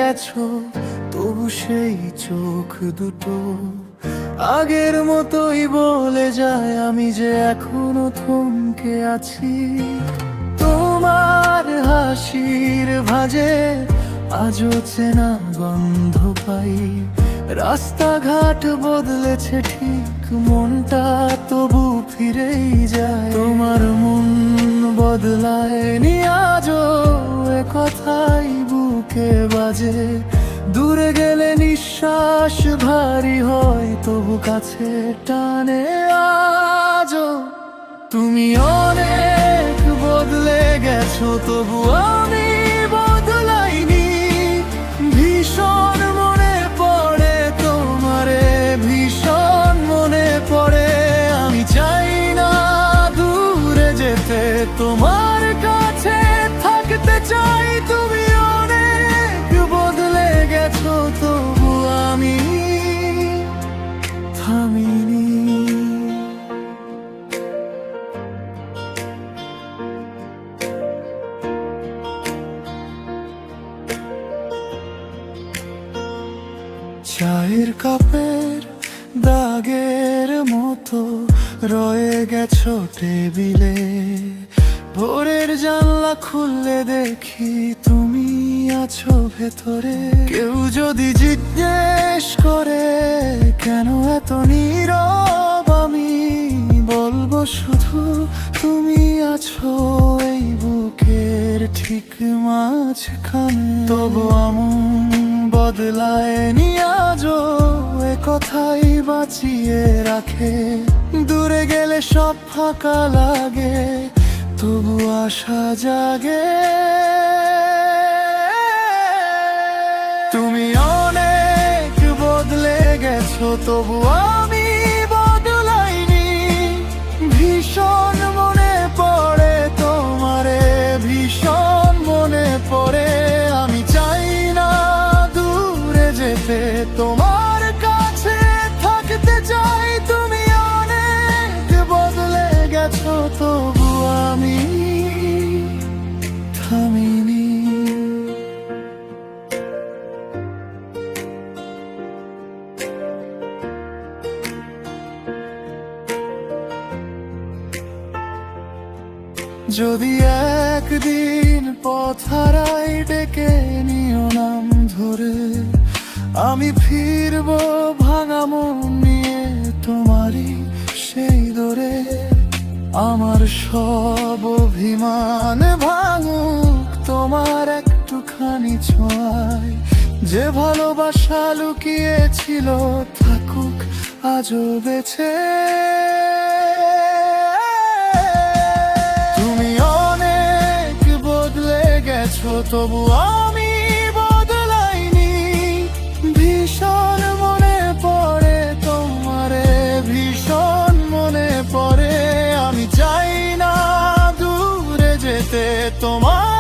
গেছো, তবু সেই চোখ দুটো আগের মতোই বলে যায় আমি যে এখনো থমকে আছি। তোমার হাসির ভাঁজে আজও চেনা গন্ধ পাই। রাস্তাঘাট বদলেছে ঠিক, মনটা তবু ফিরেই যায়। তোমার মন বদলায়নি আজও, এ কথাই বুকে বাজে। দূরে গেলে নিঃশ্বাস ভারী হয়, তবু কাছে টানে আজও। তুমি অনেক বদলে গেছো, তবু আমি বদলাইনি। ভীষণ মনে পড়ে তোমারে, ভীষণ মনে পড়ে। আমি চাই না দূরে যেতে, তোমার কাছে থাকতে চাই। তুমি অনেক বদলে গেছো, তবু আমি থামিনি। চায়ের কাপের দাগের মতো রয়ে গেছো টেবিলে। ভোরের জানলা খুললে দেখি তুমি আছো ভেতরে। কেউ যদি জিজ্ঞেস করে কেন এত নীরব, আমি বলবো শুধু তুমি আছো এই বুকের ঠিক মাঝখানে। তবু আমন বদলায়নি আজও, এ কথাই বাঁচিয়ে রাখে। দূরে গেলে সব ফাঁকা লাগে, তবু আশা জাগে। তুমি অনেক বদলে গেছো, তবু আমি বদলাইনি। ভীষণ মনে পড়ে তোমারে, ভীষণ মনে পড়ে। আমি চাই না দূরে যেতে, তোমার কাছে থাকতে চাই। তুমি অনেক বদলে গেছো, তবু আমি থামিনি। যদি একদিন পথ হারাই, ডেকে নিও নাম ধরে। আমি ফিরবো ভাঙা মন নিয়ে, তোমারই সেই দরে। আমার সব অভিমান ভাঙুক তোমার একটুখানি ছোঁয়ায়। যে ভালোবাসা লুকিয়েছিল থাকুক আজও বেঁচে। তুমি অনেক বদলে গেছো, তবু আমি বদলাইনি। ভীষণ মনে পড়ে তোমারে, ভীষণ মনে পড়ে। আমি চাই না দূরে যেতে, তোমার